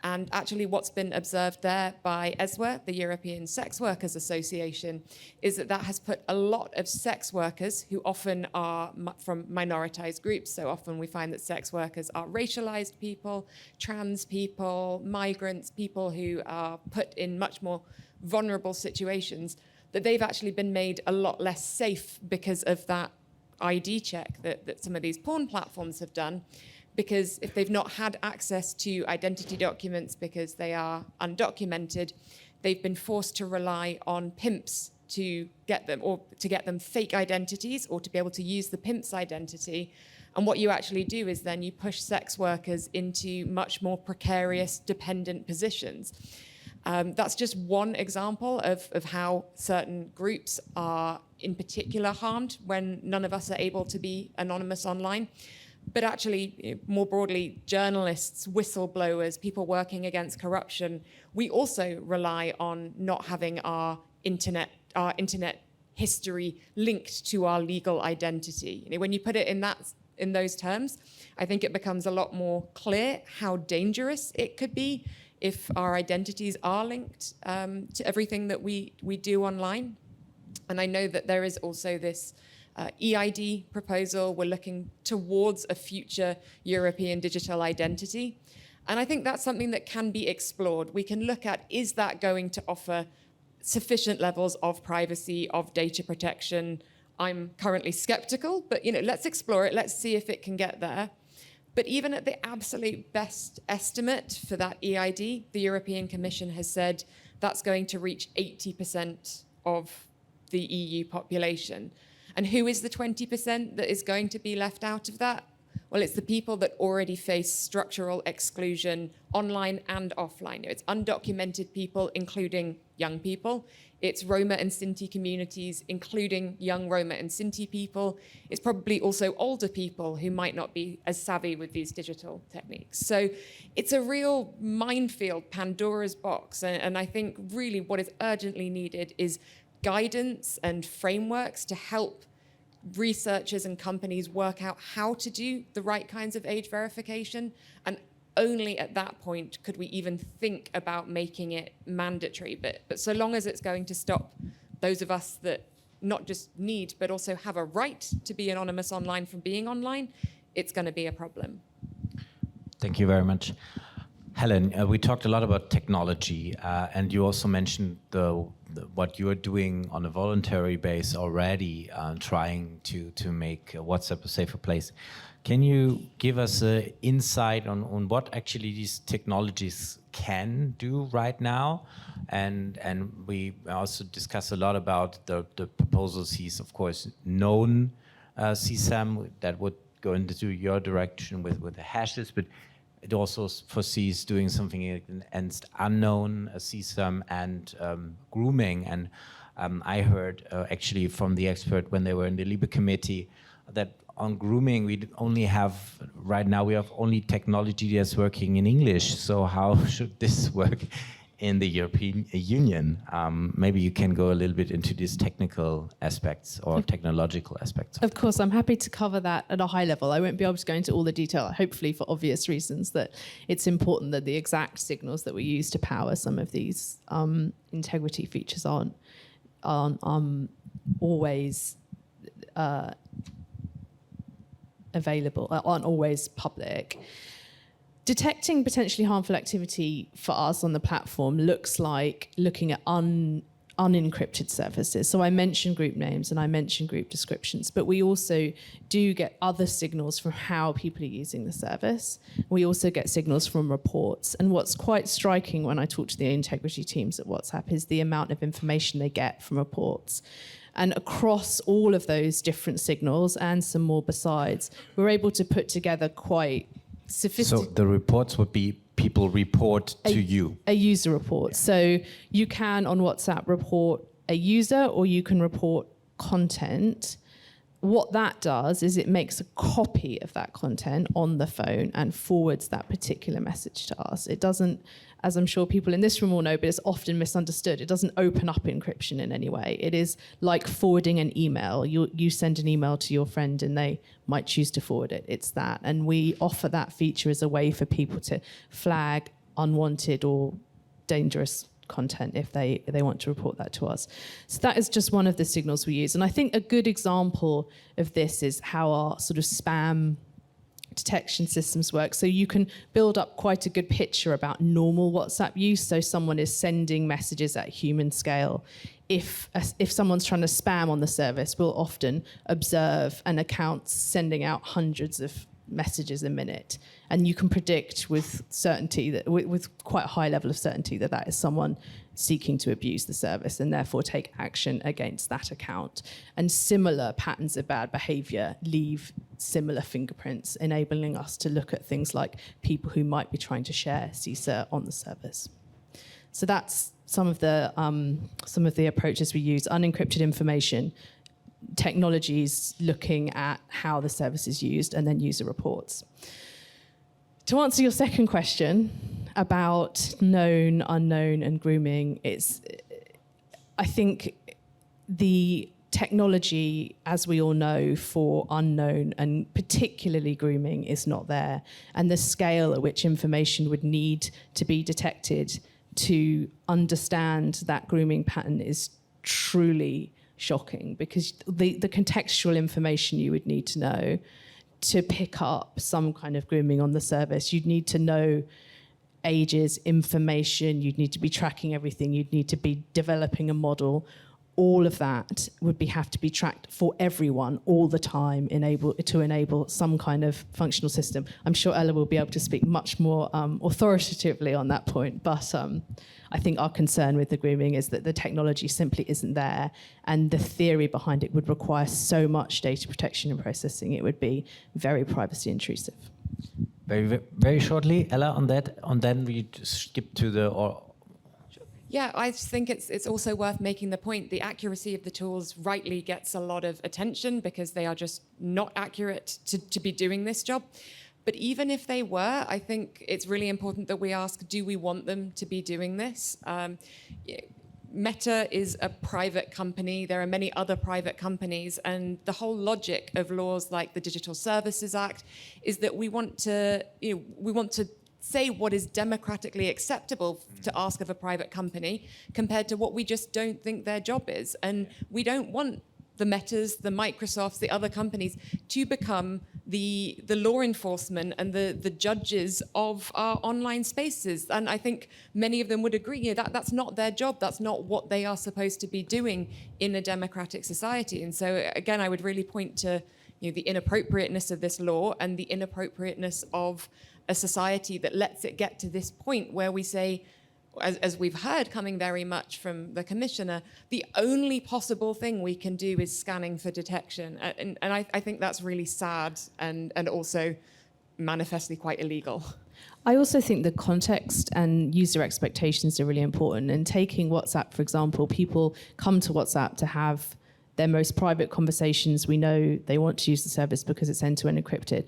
And actually what's been observed there by ESWA, the European Sex Workers Association, is that has put a lot of sex workers, who often are from minoritized groups, so often we find that sex workers are racialized people, trans people, migrants, people who are put in much more vulnerable situations, that they've actually been made a lot less safe because of that ID check that some of these porn platforms have done. Because if they've not had access to identity documents because they are undocumented, they've been forced to rely on pimps to get them, or to get them fake identities, or to be able to use the pimp's identity. And what you actually do is then you push sex workers into much more precarious, dependent positions. That's just one example of how certain groups are in particular harmed when none of us are able to be anonymous online. But actually, more broadly, journalists, whistleblowers, people working against corruption, we also rely on not having our internet history linked to our legal identity. When you put it in those terms, I think it becomes a lot more clear how dangerous it could be if our identities are linked to everything that we do online. And I know that there is also this EID proposal. We're looking towards a future European digital identity. And I think that's something that can be explored. We can look at, is that going to offer sufficient levels of privacy, of data protection? I'm currently skeptical, but let's explore it. Let's see if it can get there. But even at the absolute best estimate for that EID, the European Commission has said that's going to reach 80% of the EU population. And who is the 20% that is going to be left out of that? Well, it's the people that already face structural exclusion online and offline. It's undocumented people, including young people. It's Roma and Sinti communities, including young Roma and Sinti people. It's probably also older people who might not be as savvy with these digital techniques. So it's a real minefield, Pandora's box. And I think really what is urgently needed is guidance and frameworks to help researchers and companies work out how to do the right kinds of age verification. And only at that point could we even think about making it mandatory. But so long as it's going to stop those of us that not just need, but also have a right to be anonymous online from being online, it's going to be a problem. Thank you very much. Helen, we talked a lot about technology, and you also mentioned what you're doing on a voluntary base already, trying to make WhatsApp a safer place. Can you give us an insight on what actually these technologies can do right now? And we also discussed a lot about the proposals. He's, of course, known CSAM that would go into your direction with the hashes, but it also foresees doing something against unknown, CSAM, and grooming. And I heard actually from the expert when they were in the Liebe committee that on grooming we only have, right now we have only technology that's working in English. So how should this work in the European Union? Maybe you can go a little bit into these technical aspects or technological aspects. Of course, I'm happy to cover that at a high level. I won't be able to go into all the detail, hopefully for obvious reasons, that it's important that the exact signals that we use to power some of these integrity features aren't always available, aren't always public. Detecting potentially harmful activity for us on the platform looks like looking at unencrypted services. So I mentioned group names and I mentioned group descriptions, but we also do get other signals from how people are using the service. We also get signals from reports. And what's quite striking when I talk to the integrity teams at WhatsApp is the amount of information they get from reports. And across all of those different signals and some more besides, we're able to put together quite sophisticated... So the reports would be people report to you? A user report. Yeah. So you can, on WhatsApp, report a user or you can report content. What that does is it makes a copy of that content on the phone and forwards that particular message to us. It doesn't, as I'm sure people in this room will know, but it's often misunderstood, it doesn't open up encryption in any way. It is like forwarding an email. You send an email to your friend and they might choose to forward it. It's that. And we offer that feature as a way for people to flag unwanted or dangerous content if they want to report that to us. So that is just one of the signals we use. And I think a good example of this is how our sort of spam detection systems work. So you can build up quite a good picture about normal WhatsApp use. So someone is sending messages at human scale. If someone's trying to spam on the service, we'll often observe an account sending out hundreds of messages a minute, and you can predict with certainty that with quite a high level of certainty that is someone seeking to abuse the service and therefore take action against that account. And similar patterns of bad behavior leave similar fingerprints, enabling us to look at things like people who might be trying to share CSA on the service. So that's some of the approaches we use. Unencrypted information, technologies looking at how the service is used, and then user reports. To answer your second question about known, unknown, and grooming, I think the technology, as we all know, for unknown and particularly grooming is not there. And the scale at which information would need to be detected to understand that grooming pattern is truly shocking, because the contextual information you would need to know to pick up some kind of grooming on the service, you'd need to know ages, information, you'd need to be tracking everything, you'd need to be developing a model. All of that would have to be tracked for everyone all the time to enable some kind of functional system. I'm sure Ella will be able to speak much more authoritatively on that point, but I think our concern with the grooming is that the technology simply isn't there, and the theory behind it would require so much data protection and processing, it would be very privacy intrusive. Very, very shortly, Ella, on that, and then we skip to the... Yeah, I think it's also worth making the point the accuracy of the tools rightly gets a lot of attention because they are just not accurate to be doing this job. But even if they were, I think it's really important that we ask, do we want them to be doing this? Meta is a private company. There are many other private companies. And the whole logic of laws like the Digital Services Act is that we want to say what is democratically acceptable to ask of a private company compared to what we just don't think their job is. And we don't want the Metas, the Microsofts, the other companies to become the law enforcement and the judges of our online spaces. And I think many of them would agree that that's not their job. That's not what they are supposed to be doing in a democratic society. And so, again, I would really point to the inappropriateness of this law and the inappropriateness of a society that lets it get to this point where we say, as we've heard coming very much from the Commissioner, the only possible thing we can do is scanning for detection. And I think that's really sad and also manifestly quite illegal. I also think the context and user expectations are really important. And taking WhatsApp, for example, people come to WhatsApp to have their most private conversations. We know they want to use the service because it's end-to-end encrypted.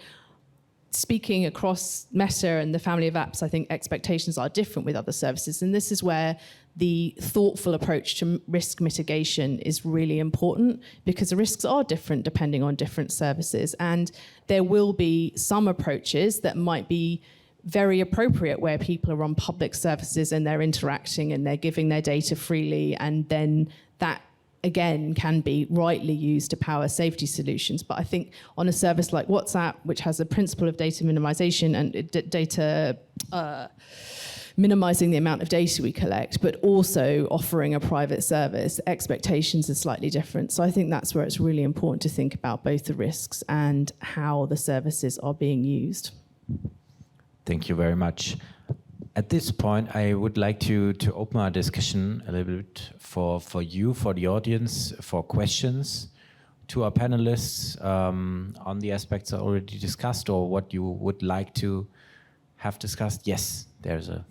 Speaking across Meta and the family of apps, I think expectations are different with other services. And this is where the thoughtful approach to risk mitigation is really important, because the risks are different depending on different services. And there will be some approaches that might be very appropriate where people are on public services and they're interacting and they're giving their data freely, and then that again can be rightly used to power safety solutions. But I think on a service like WhatsApp, which has a principle of data minimization and minimizing the amount of data we collect, but also offering a private service, expectations are slightly different. So I think that's where it's really important to think about both the risks and how the services are being used. Thank you very much. At this point, I would like to open our discussion a little bit for you, for the audience, for questions to our panelists on the aspects already discussed, or what you would like to have discussed. Yes, there's a...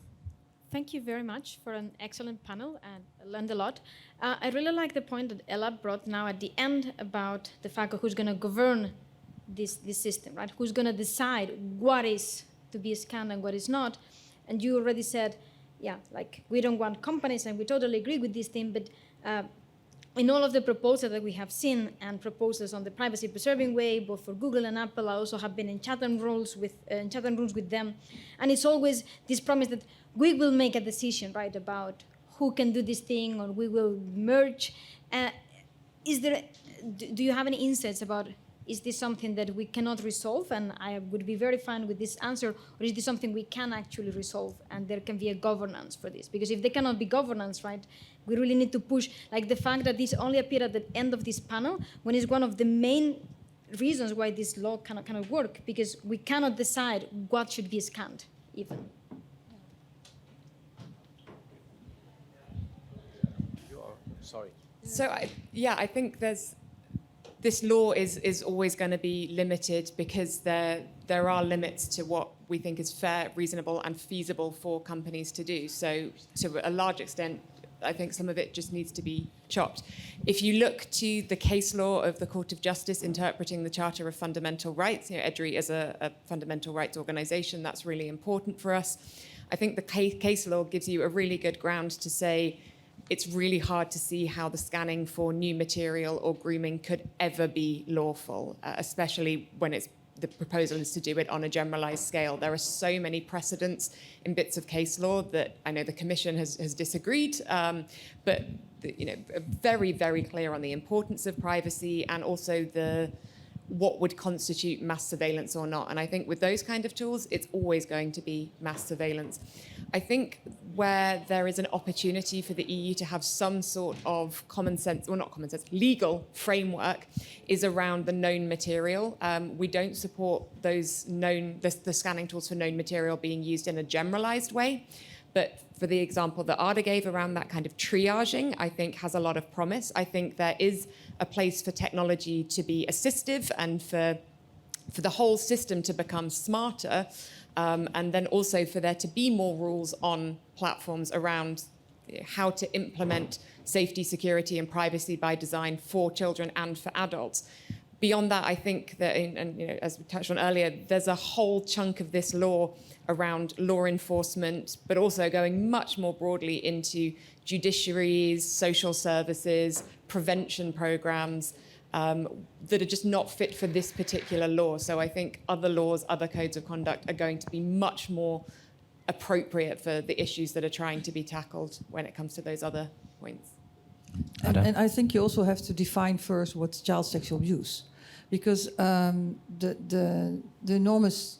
Thank you very much for an excellent panel, and I learned a lot. I really like the point that Ella brought now at the end about the fact of who's going to govern this system, right? Who's going to decide what is to be scanned and what is not. And you already said, yeah, like we don't want companies, and we totally agree with this thing, but in all of the proposals that we have seen and proposals on the privacy-preserving way, both for Google and Apple, I also have been in chat rooms with them, and it's always this promise that we will make a decision, right, about who can do this thing, or we will merge. Do you have any insights about, is this something that we cannot resolve? And I would be very fine with this answer. Or is this something we can actually resolve and there can be a governance for this? Because if there cannot be governance, right, we really need to push, like the fact that this only appeared at the end of this panel, when it's one of the main reasons why this law cannot work, because we cannot decide what should be scanned even. Sorry. So I think this law is always going to be limited, because there are limits to what we think is fair, reasonable, and feasible for companies to do. So to a large extent, I think some of it just needs to be chopped. If you look to the case law of the Court of Justice interpreting the Charter of Fundamental Rights, EDRi is a fundamental rights organization, that's really important for us. I think the case law gives you a really good ground to say it's really hard to see how the scanning for new material or grooming could ever be lawful, especially when the proposal is to do it on a generalized scale. There are so many precedents in bits of case law that I know the Commission has disagreed, but very, very clear on the importance of privacy and also what would constitute mass surveillance or not. And I think with those kind of tools, it's always going to be mass surveillance. I think where there is an opportunity for the EU to have some sort of legal framework is around the known material. We don't support the scanning tools for known material being used in a generalized way. But for the example that Arda gave around that kind of triaging, I think has a lot of promise. I think there is a place for technology to be assistive and for the whole system to become smarter, and then also for there to be more rules on platforms around how to implement safety, security, and privacy by design for children and for adults. Beyond that, I think that, as we touched on earlier, there's a whole chunk of this law around law enforcement, but also going much more broadly into judiciaries, social services, prevention programs that are just not fit for this particular law. So I think other laws, other codes of conduct are going to be much more appropriate for the issues that are trying to be tackled when it comes to those other points. And I think you also have to define first what's child sexual abuse, because the enormous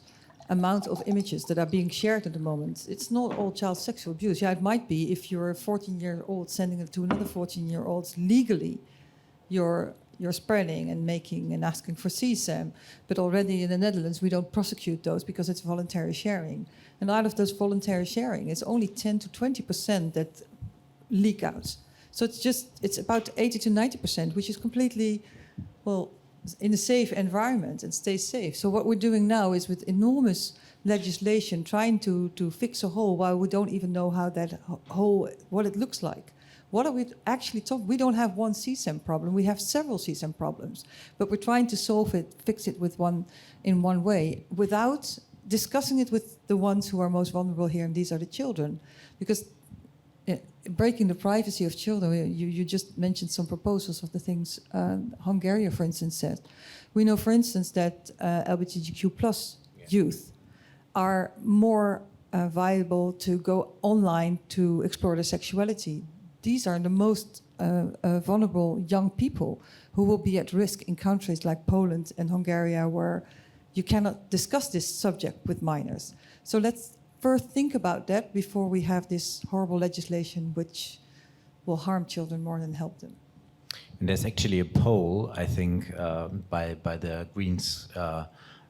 amount of images that are being shared at the moment, it's not all child sexual abuse. Yeah, it might be if you're a 14-year-old sending it to another 14-year-old legally, you're spreading and making and asking for CSAM. But already in the Netherlands, we don't prosecute those because it's voluntary sharing. And out of those voluntary sharing, it's only 10 to 20% that leak out. So it's about 80 to 90%, which is completely, in a safe environment and stay safe. So what we're doing now is with enormous legislation trying to fix a hole while we don't even know how that hole, what it looks like. What are we actually talking? We don't have one CSAM problem. We have several CSAM problems, but we're trying to solve it, fix it in one way, without discussing it with the ones who are most vulnerable here, and these are the children, because breaking the privacy of children. You just mentioned some proposals of the things Hungary, for instance, said. We know, for instance, that LGBTQ+ youth are more viable to go online to explore their sexuality. These are the most vulnerable young people who will be at risk in countries like Poland and Hungary, where you cannot discuss this subject with minors. So let's first think about that before we have this horrible legislation which will harm children more than help them. And there's actually a poll, I think, by the Greens,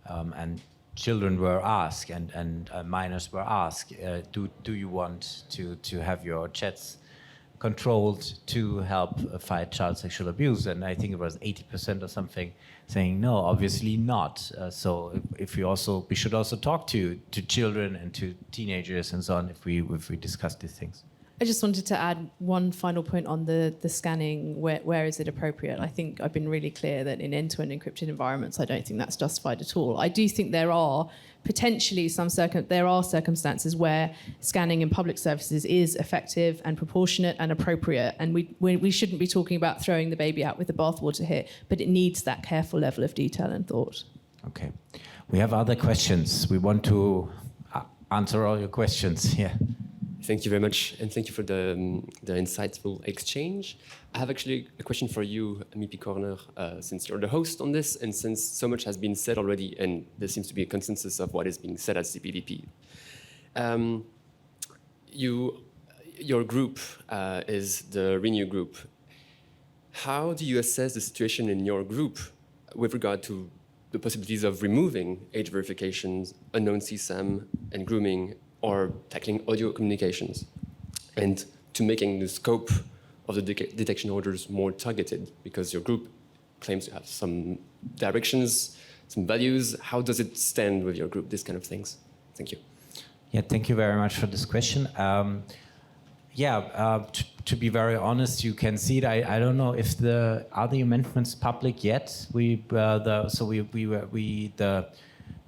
and children were asked, and minors were asked, do you want to have your chats controlled to help fight child sexual abuse? And I think it was 80% or something saying no, obviously not. So if we should also talk to children and to teenagers and so on if we discuss these things. I just wanted to add one final point on the scanning. Where is it appropriate? I think I've been really clear that in end-to-end encrypted environments, I don't think that's justified at all. I do think there are potentially there are circumstances where scanning in public services is effective and proportionate and appropriate, and we shouldn't be talking about throwing the baby out with the bathwater here, but it needs that careful level of detail and thought. Okay. We have other questions. We want to answer all your questions here. Thank you very much, and thank you for the insightful exchange. I have actually a question for you, MEP Körner, since you're the host on this, and since so much has been said already, and there seems to be a consensus of what is being said at CPDP. Your group is the Renew group. How do you assess the situation in your group with regard to the possibilities of removing age verifications, unknown CSAM, and grooming, or tackling audio communications, and to making the scope of the detection orders more targeted, because your group claims to have some directions, some values. How does it stand with your group, these kind of things? Thank you. Yeah, thank you very much for this question. To be very honest, you can see it. I don't know if are the amendments public yet.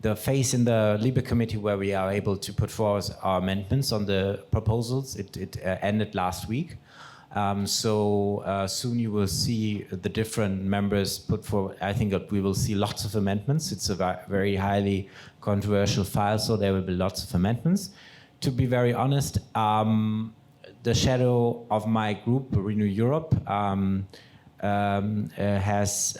The phase in the Libe committee where we are able to put forward our amendments on the proposals, it ended last week. Soon you will see the different members put forward. I think that we will see lots of amendments. It's a very highly controversial file, so there will be lots of amendments. To be very honest, the shadow of my group, Renew Europe, has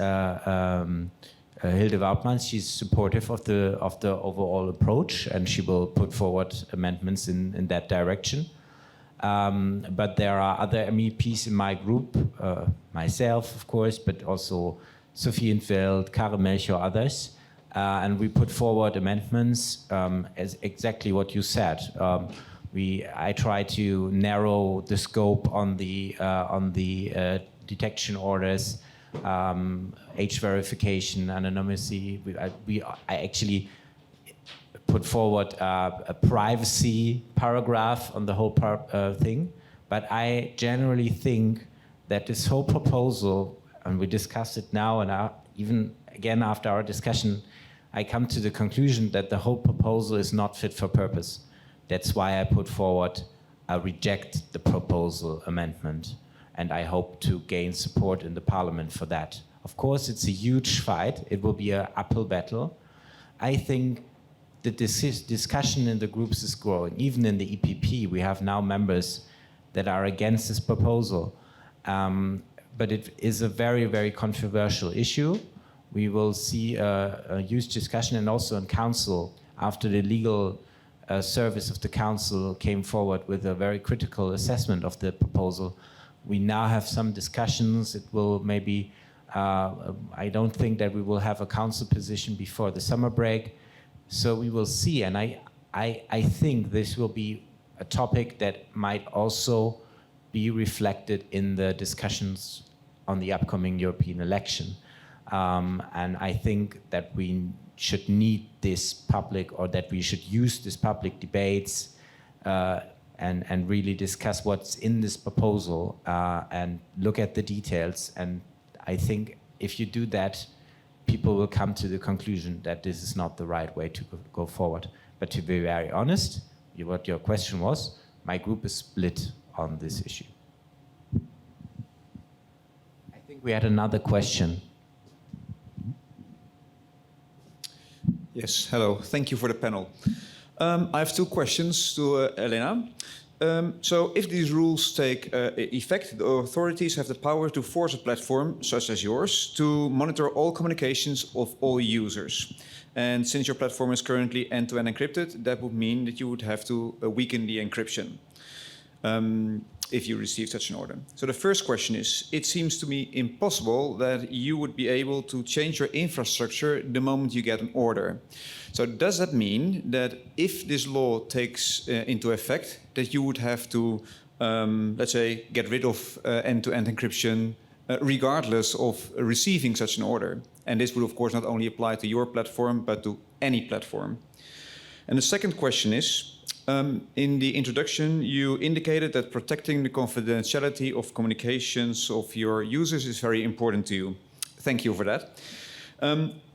Hilde Wautmann. She's supportive of the overall approach, and she will put forward amendments in that direction. But there are other MEPs in my group, myself, of course, but also Sophie Infeld, Karen Melchior, others. And we put forward amendments as exactly what you said. I try to narrow the scope on the detection orders, age verification, anonymity. I actually put forward a privacy paragraph on the whole thing. But I generally think that this whole proposal, and we discussed it now, and even again after our discussion, I come to the conclusion that the whole proposal is not fit for purpose. That's why I put forward a reject the proposal amendment. And I hope to gain support in the parliament for that. Of course, it's a huge fight. It will be an uphill battle. I think that this discussion in the groups is growing. Even in the EPP, we have now members that are against this proposal. But it is a very, very controversial issue. We will see a huge discussion, and also in council, after the legal service of the council came forward with a very critical assessment of the proposal. We now have some discussions. It will maybe, I don't think that we will have a council position before the summer break. So we will see. And I think this will be a topic that might also be reflected in the discussions on the upcoming European election. And I think that we should need this public, or that we should use this public debates and really discuss what's in this proposal and look at the details. And I think if you do that, people will come to the conclusion that this is not the right way to go forward. But to be very honest, what your question was, my group is split on this issue. I think we had another question. Yes, hello. Thank you for the panel. I have two questions to Elena. So if these rules take effect, the authorities have the power to force a platform, such as yours, to monitor all communications of all users. And since your platform is currently end-to-end encrypted, that would mean that you would have to weaken the encryption if you receive such an order. So the first question is, it seems to me impossible that you would be able to change your infrastructure the moment you get an order. So does that mean that if this law takes into effect, that you would have to, let's say, get rid of end-to-end encryption regardless of receiving such an order? And this would, of course, not only apply to your platform, but to any platform. And the second question is, in the introduction, you indicated that protecting the confidentiality of communications of your users is very important to you. Thank you for that.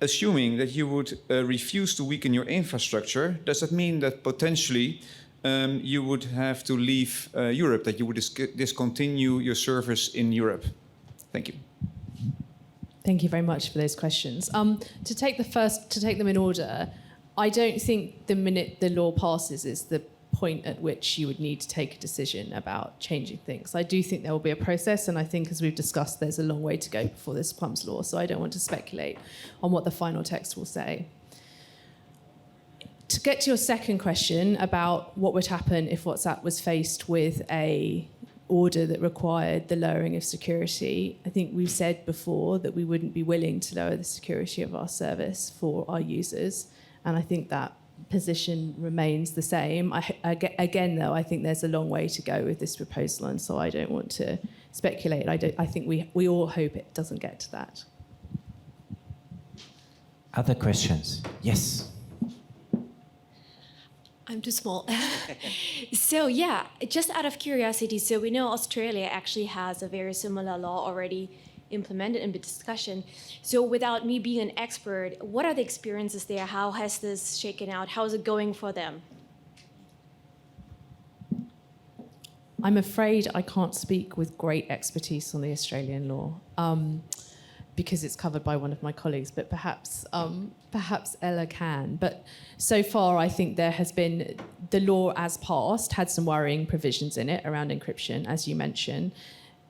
Assuming that you would refuse to weaken your infrastructure, does that mean that potentially you would have to leave Europe, that you would discontinue your service in Europe? Thank you. Thank you very much for those questions. To take them in order, I don't think the minute the law passes is the point at which you would need to take a decision about changing things. I do think there will be a process, and I think, as we've discussed, there's a long way to go before this becomes law, so I don't want to speculate on what the final text will say. To get to your second question about what would happen if WhatsApp was faced with a order that required the lowering of security, I think we've said before that we wouldn't be willing to lower the security of our service for our users. And I think that position remains the same. Again, though, I think there's a long way to go with this proposal, and so I don't want to speculate. I think we all hope it doesn't get to that. Other questions? Yes. I'm too small. So yeah, just out of curiosity, so we know Australia actually has a very similar law already implemented in the discussion. So without me being an expert, what are the experiences there? How has this shaken out? How is it going for them? I'm afraid I can't speak with great expertise on the Australian law because it's covered by one of my colleagues, but perhaps Ella can. But so far, I think there has been, the law as passed had some worrying provisions in it around encryption, as you mentioned.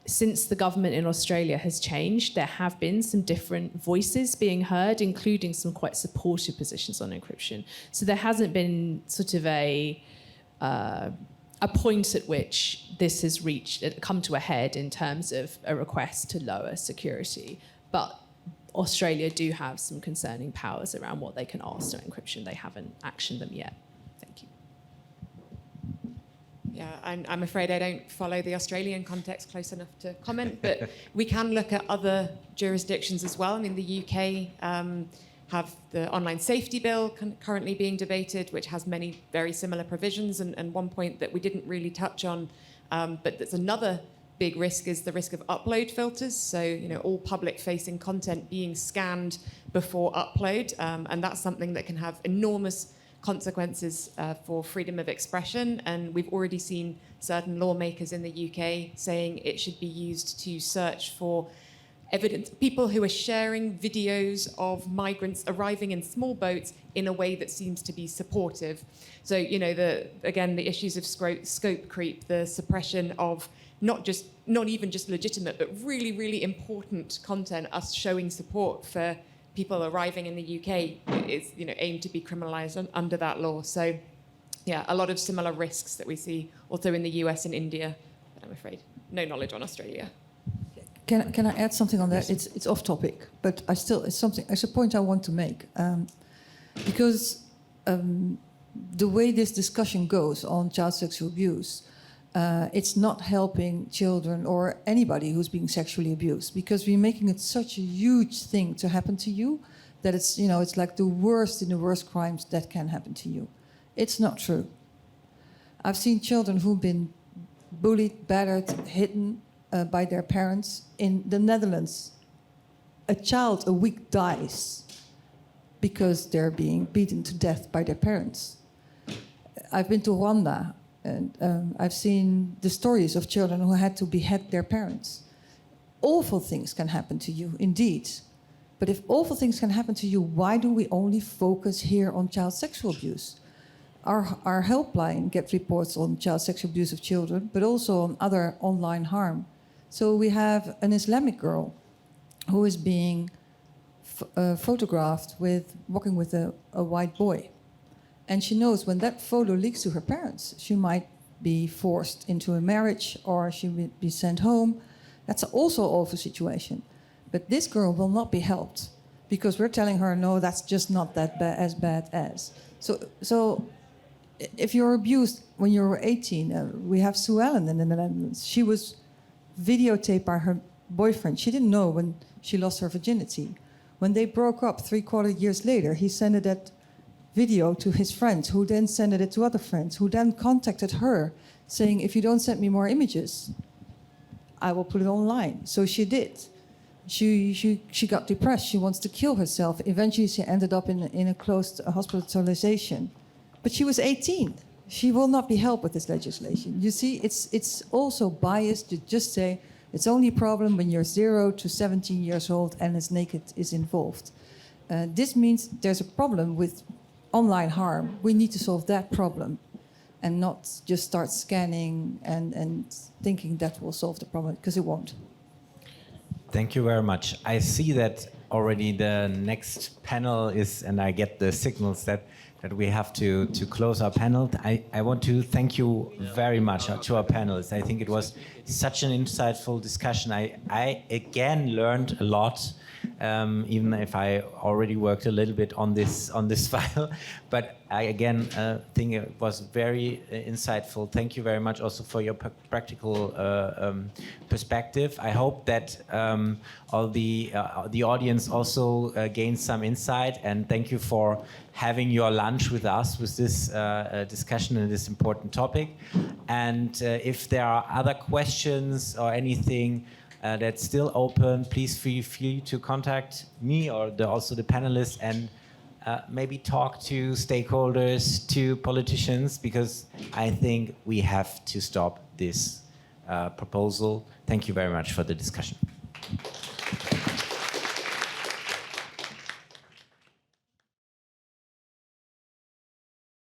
Since the government in Australia has changed, there have been some different voices being heard, including some quite supportive positions on encryption. So there hasn't been sort of a point at which this has come to a head in terms of a request to lower security. But Australia do have some concerning powers around what they can ask to encryption. They haven't actioned them yet. Thank you. Yeah, I'm afraid I don't follow the Australian context close enough to comment, but we can look at other jurisdictions as well. I mean, the UK have the online safety bill currently being debated, which has many very similar provisions. And one point that we didn't really touch on, but that's another big risk, is the risk of upload filters. So, all public-facing content being scanned before upload, and that's something that can have enormous consequences for freedom of expression. And we've already seen certain lawmakers in the UK saying it should be used to search for evidence, people who are sharing videos of migrants arriving in small boats in a way that seems to be supportive. So, the issues of scope creep, the suppression of not even just legitimate, but really, really important content, us showing support for people arriving in the UK is, aimed to be criminalized under that law. So, yeah, a lot of similar risks that we see also in the US and India, but I'm afraid no knowledge on Australia. Can I add something on that? It's off topic, but it's a point I want to make, because the way this discussion goes on child sexual abuse, it's not helping children or anybody who's being sexually abused, because we're making it such a huge thing to happen to you that it's, you know, it's like the worst in the worst crimes that can happen to you. It's not true. I've seen children who've been bullied, battered, hidden by their parents. In the Netherlands, a child a week dies because they're being beaten to death by their parents. I've been to Rwanda, and I've seen the stories of children who had to behead their parents. Awful things can happen to you, indeed. But if awful things can happen to you, why do we only focus here on child sexual abuse? Our helpline gets reports on child sexual abuse of children, but also on other online harm. So we have an Islamic girl who is being photographed walking with a white boy. And she knows when that photo leaks to her parents, she might be forced into a marriage or she will be sent home. That's also an awful situation. But this girl will not be helped because we're telling her, no, that's just not that as bad as. So if you're abused when you're 18, we have Sue Ellen in the Netherlands. She was videotaped by her boyfriend. She didn't know when she lost her virginity. When they broke up 3/4 years later, he sent that video to his friends, who then sent it to other friends, who then contacted her saying, if you don't send me more images, I will put it online. So she did. She got depressed. She wants to kill herself. Eventually, she ended up in a closed hospitalization. But she was 18. She will not be helped with this legislation. You see, it's also biased to just say it's only a problem when you're 0 to 17 years old and it's naked is involved. This means there's a problem with online harm. We need to solve that problem and not just start scanning and thinking that will solve the problem, because it won't. Thank you very much. I see that already the next panel is, and I get the signals that we have to close our panel. I want to thank you very much to our panelists. I think it was such an insightful discussion. I again learned a lot, even if I already worked a little bit on this file. But I again think it was very insightful. Thank you very much also for your practical perspective. I hope that all the audience also gained some insight, and thank you for having your lunch with us with this discussion on this important topic. And if there are other questions or anything that's still open, please feel free to contact me or also the panelists, and maybe talk to stakeholders, to politicians, because I think we have to stop this proposal. Thank you very much for the discussion.